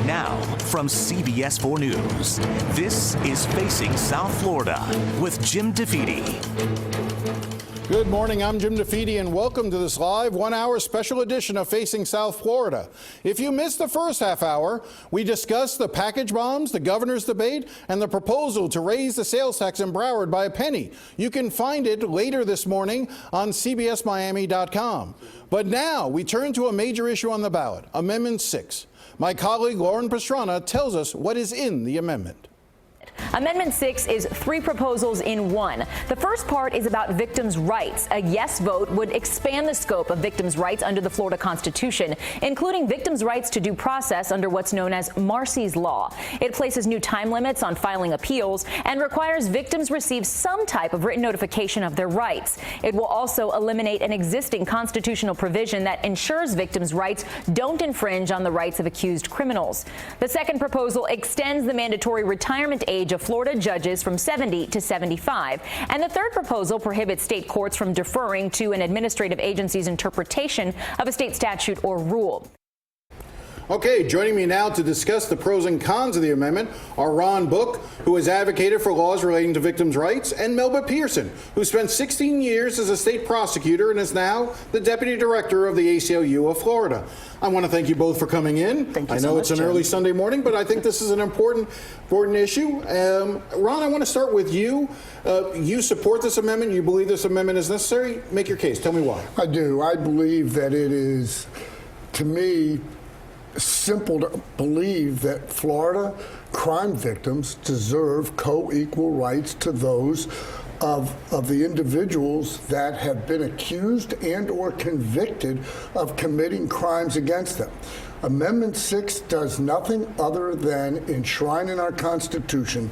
Now, from CBS 4 News, this is Facing South Florida with Jim DeFede. Good morning, I'm Jim DeFede, and welcome to this live one-hour special edition of Facing South Florida. If you missed the first half hour, we discussed the package bombs, the governor's debate, and the proposal to raise the sales tax in Broward by a penny. You can find it later this morning on CBSMiami.com. But now we turn to a major issue on the ballot, Amendment 6. My colleague Lauren Pastrana tells us what is in the amendment. Amendment 6 is 3 proposals in one. The first part is about victims' rights. A yes vote would expand the scope of victims' rights under the Florida Constitution, including victims' rights to due process under what's known as Marsy's Law. It places new time limits on filing appeals and requires victims receive some type of written notification of their rights. It will also eliminate an existing constitutional provision that ensures victims' rights don't infringe on the rights of accused criminals. The second proposal extends the mandatory retirement age of Florida judges from 70 to 75. And the third proposal prohibits state courts from deferring to an administrative agency's interpretation of a state statute or rule. Okay, joining me now to discuss the pros and cons of the amendment are Ron Book, who has advocated for laws relating to victims' rights, and Melba Pearson, who spent 16 years as a state prosecutor and is now the deputy director of the ACLU of Florida. I want to thank you both for coming in. Thank you I know so much, it's an Jim. early Sunday morning, but I think this is an important issue. Ron, I want to start with you. You support this amendment. You believe this amendment is necessary. Make your case. Tell me why. I do. I believe that it is, to me, simple to believe that Florida crime victims deserve co-equal rights to those of the individuals that have been accused and or convicted of committing crimes against them. Amendment 6 does nothing other than enshrine in our Constitution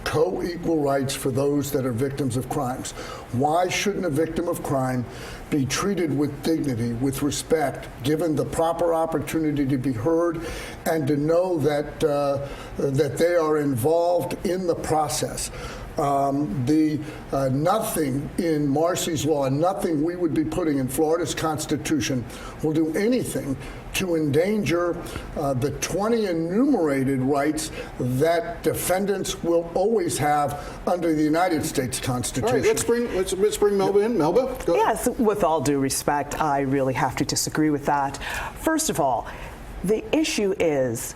co-equal rights for those that are victims of crimes. Why shouldn't a victim of crime be treated with dignity, with respect, given the proper opportunity to be heard and to know that that they are involved in the process? Nothing in Marsy's Law, nothing we would be putting in Florida's Constitution will do anything to endanger the 20 enumerated rights that defendants will always have under the United States Constitution. All right, let's bring Melba in. Melba, go ahead. Yes, with all due respect, I really have to disagree with that. First of all, the issue is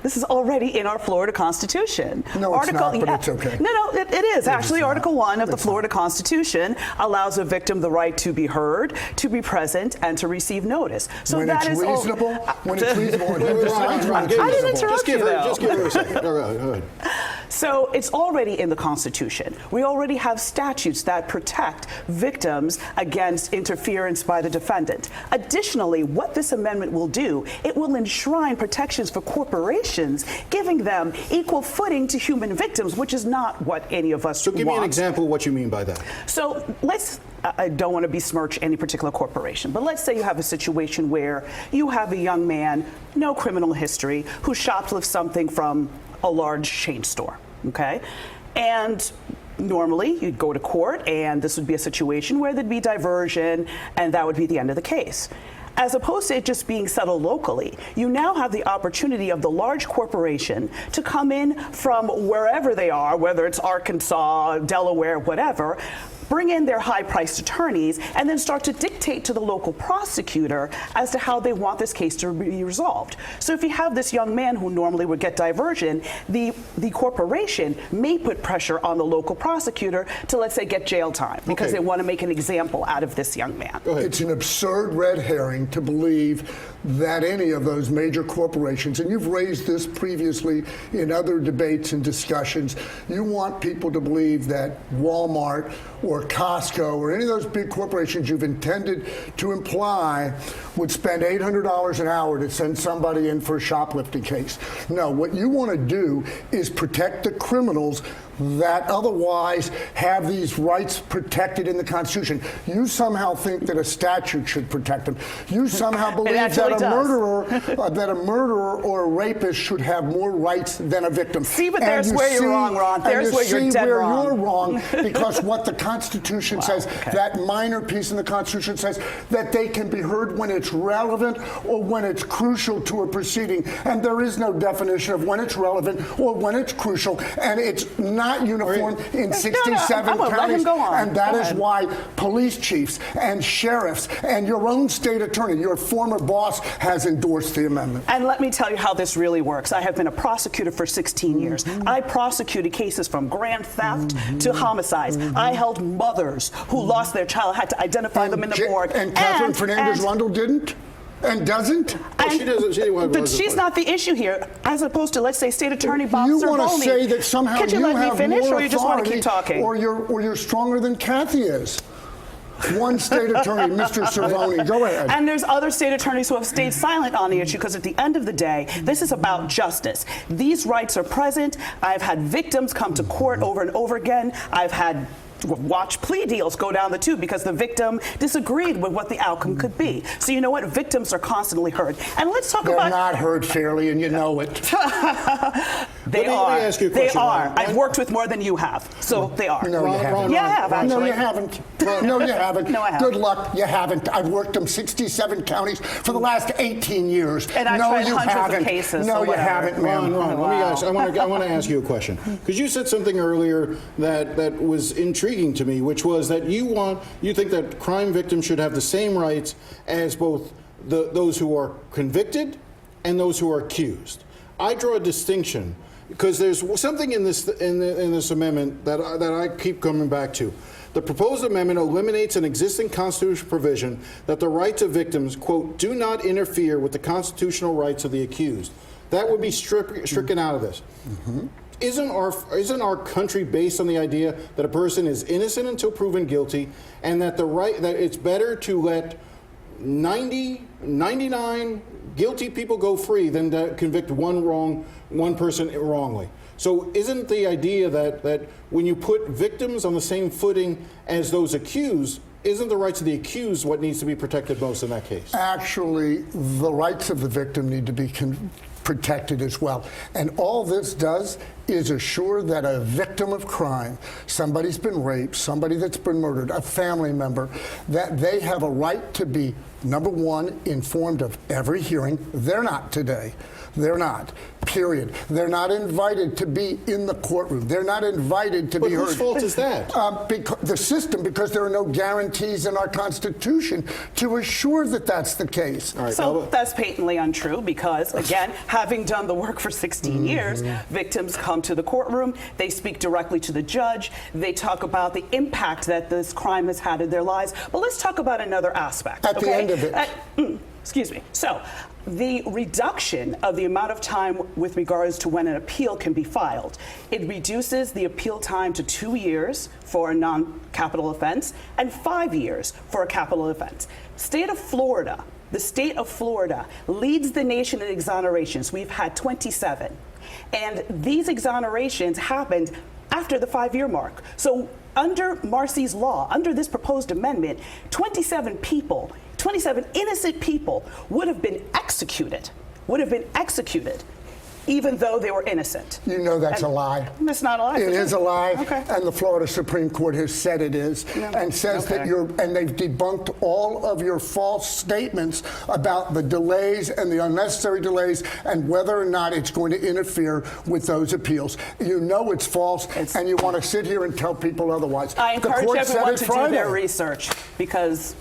this is already in our Florida Constitution. No, it's not, but it's okay. No, it is. Actually, Article 1 of the Florida Constitution allows a victim the right to be heard, to be present, and to receive notice. So when that it's is reasonable, when it's reasonable. I didn't interrupt you, though. Just give her a second. Go ahead. So it's already in the Constitution. We already have statutes that protect victims against interference by the defendant. Additionally, what this amendment will do, it will enshrine protections for corporations, giving them equal footing to human victims, which is not what any of us want. So give me an example of what you mean by that. So I don't want to besmirch any particular corporation, but let's say you have a situation where you have a young man, no criminal history, who shoplifts something from a large chain store, okay? And normally you'd go to court and this would be a situation where there'd be diversion and that would be the end of the case. As opposed to it just being settled locally, you now have the opportunity of the large corporation to come in from wherever they are, whether it's Arkansas, Delaware, whatever, bring in their high-priced attorneys, and then start to dictate to the local prosecutor as to how they want this case to be resolved. So if you have this young man who normally would get diversion, the corporation may put pressure on the local prosecutor to, let's say, get jail time because they want to make an example out of this young man. It's an absurd red herring to believe that any of those major corporations, and you've raised this previously in other debates and discussions, you want people to believe that Walmart or Costco or any of those big corporations you've intended to imply would spend $800 an hour to send somebody in for a shoplifting case. No, what you want to do is protect the criminals that otherwise have these rights protected in the Constitution. You somehow think that a statute should protect them. You somehow believe that a murderer or a rapist should have more rights than a victim. See, but there's where you're wrong, Ron. There's where you're dead wrong. You're wrong because what the Constitution says, that minor piece in the Constitution says that they can be heard when it's relevant or when it's crucial to a proceeding. And there is no definition of when it's relevant or when it's crucial. And it's not uniform in 67 counties, and that is why police chiefs and sheriffs and your own state attorney, your former boss, has endorsed the amendment. And let me tell you how this really works. I have been a prosecutor for 16 years. I prosecuted cases from grand theft to homicides. I held mothers who lost their child, had to identify them in the morgue. And Catherine Fernandez-Rundle didn't? And doesn't? But she's not the issue here, as opposed to, let's say, State Attorney Bob Cervoni. You want to say that somehow you have let me finish, more or you just want to keep authority, talking? or you're stronger than Kathy is. One state attorney, Mr. Cervoni, go ahead. And there's other state attorneys who have stayed silent on the issue because at the end of the day, this is about justice. These rights are present. I've had victims come to court over and over again. I've had watch plea deals go down the tube because the victim disagreed with what the outcome could be. So you know what? Victims are constantly heard. And let's talk about... They're not heard fairly, and you know it. They are. Let me ask you a question, they are. Ron. I've worked with more than you have, so they are. No, you haven't. Yeah, I have, actually. No, you haven't. No, you haven't. No, I haven't. Good luck, you haven't. I've worked in 67 counties for the last 18 years. And I've tried hundreds of cases. No, so you haven't, ma'am. Ron, let me ask. I want to ask you a question because you said something earlier that was intriguing to me, which was that you think that crime victims should have the same rights as both those who are convicted and those who are accused. I draw a distinction because there's something in this amendment that I keep coming back to. The proposed amendment eliminates an existing constitutional provision that the rights of victims, quote, do not interfere with the constitutional rights of the accused. That would be stricken out of this. Mm-hmm. Isn't our country based on the idea that a person is innocent until proven guilty, and that that it's better to let 99 guilty people go free than to convict one person wrongly? So isn't the idea that when you put victims on the same footing as those accused, isn't the rights of the accused what needs to be protected most in that case? Actually, the rights of the victim need to be protected as well. And all this does is assure that a victim of crime, somebody's been raped, somebody that's been murdered, a family member, that they have a right to be, number one, informed of every hearing. They're not today. They're not, period. They're not invited to be in the courtroom. They're not invited to be heard. But whose fault is that? The system, because there are no guarantees in our Constitution to assure that that's the case. All right, so that's patently untrue because, again, having done the work for 16 years, victims come to the courtroom, they speak directly to the judge, they talk about the impact that this crime has had in their lives. But let's talk about another aspect. At the end of it. Excuse me. So the reduction of the amount of time with regards to when an appeal can be filed, it reduces the appeal time to 2 years for a non-capital offense and 5 years for a capital offense. The state of Florida leads the nation in exonerations. We've had 27. And these exonerations happened after the 5-year mark. So under Marcy's law, under this proposed amendment, 27 innocent people would have been executed, even though they were innocent. You know that's a lie. That's not a lie. It is a lie. Okay. And the Florida Supreme Court has said it is, and says that and they've debunked all of your false statements about the delays and the unnecessary delays and whether or not it's going to interfere with those appeals. You know it's false, and you want to sit here and tell people otherwise. I encourage everyone to do their research because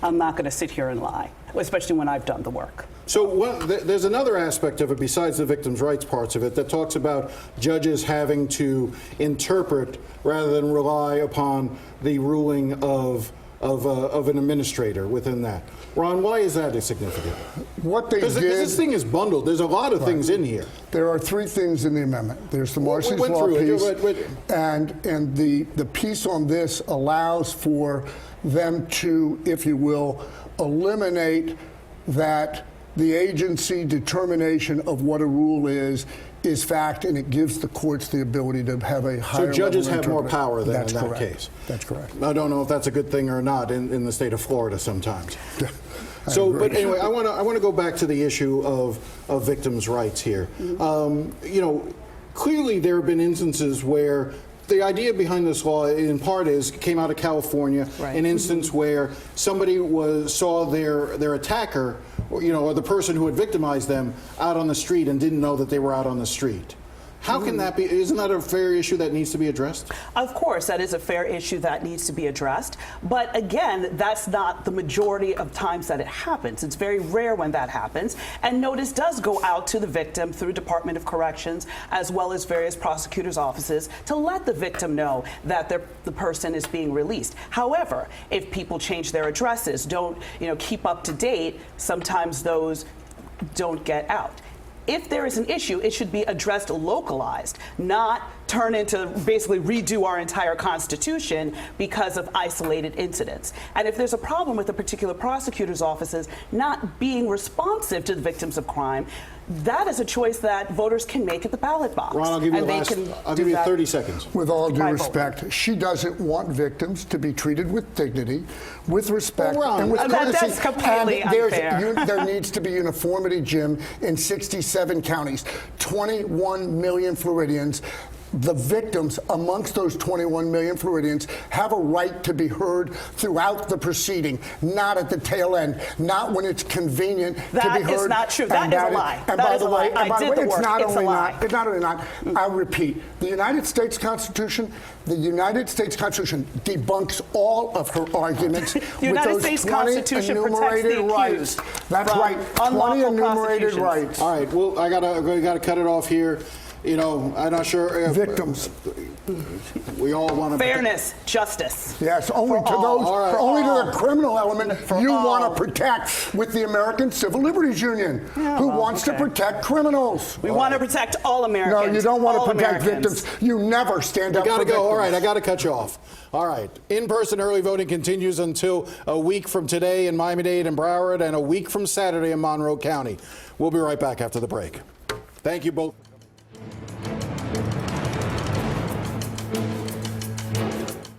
I'm not going to sit here and lie, especially when I've done the work. So there's another aspect of it besides the victims' rights parts of it that talks about judges having to interpret rather than rely upon the ruling of an administrator within that. Ron, why is that significant? What they did... Because this thing is bundled. There's a lot of things in here. There are 3 things in the amendment. There's the Marcy's Law piece, and the piece on this allows for them to, if you will, eliminate that the agency determination of what a rule is fact, and it gives the courts the ability to have a higher. So judges level have more power than That's in that correct. case. That's correct. I don't know if that's a good thing or not in the state of Florida sometimes. So, but anyway, I want to go back to the issue of victims' rights here. You know, clearly there have been instances where the idea behind this law, in part, came out of California. Right. An instance where somebody saw their attacker, or the person who had victimized them, out on the street and didn't know that they were out on the street. How can that be? Isn't that a fair issue that needs to be addressed? Of course, that is a fair issue that needs to be addressed. But again, that's not the majority of times that it happens. It's very rare when that happens. And notice does go out to the victim through Department of Corrections, as well as various prosecutors' offices, to let the victim know that the person is being released. However, if people change their addresses, don't keep up to date, sometimes those don't get out. If there is an issue, it should be addressed localized, not turn into basically redo our entire Constitution because of isolated incidents. And if there's a problem with a particular prosecutor's offices not being responsive to the victims of crime, that is a choice that voters can make at the ballot box. Ron, I'll give you 30 seconds. With all due respect, she doesn't want victims to be treated with dignity, with respect, and with courtesy. That's completely unfair. There needs to be uniformity, Jim, in 67 counties, 21 million Floridians. The victims amongst those 21 million Floridians have a right to be heard throughout the proceeding, not at the tail end, not when it's convenient to be heard. That is not true. That is a lie. And by the way, it's not only not. It's not only not. I repeat, the United States Constitution debunks all of her arguments The with United those States 20 Constitution enumerated protects the rights. accused That's from right, 20 unlawful enumerated prosecutions. rights. All right, well, I gotta cut it off here. I'm not sure if Victims. we all want to Fairness, justice. Yes, only to all. those, All right. only to the criminal element you all. want to protect with the American Civil Liberties Union, who wants to protect criminals. We want to protect all Americans. No, you don't want all to protect Americans. victims. You never stand up for gotta victims. go. All right, I got to cut you off. All right. In-person early voting continues until a week from today in Miami-Dade and Broward, and a week from Saturday in Monroe County. We'll be right back after the break. Thank you both.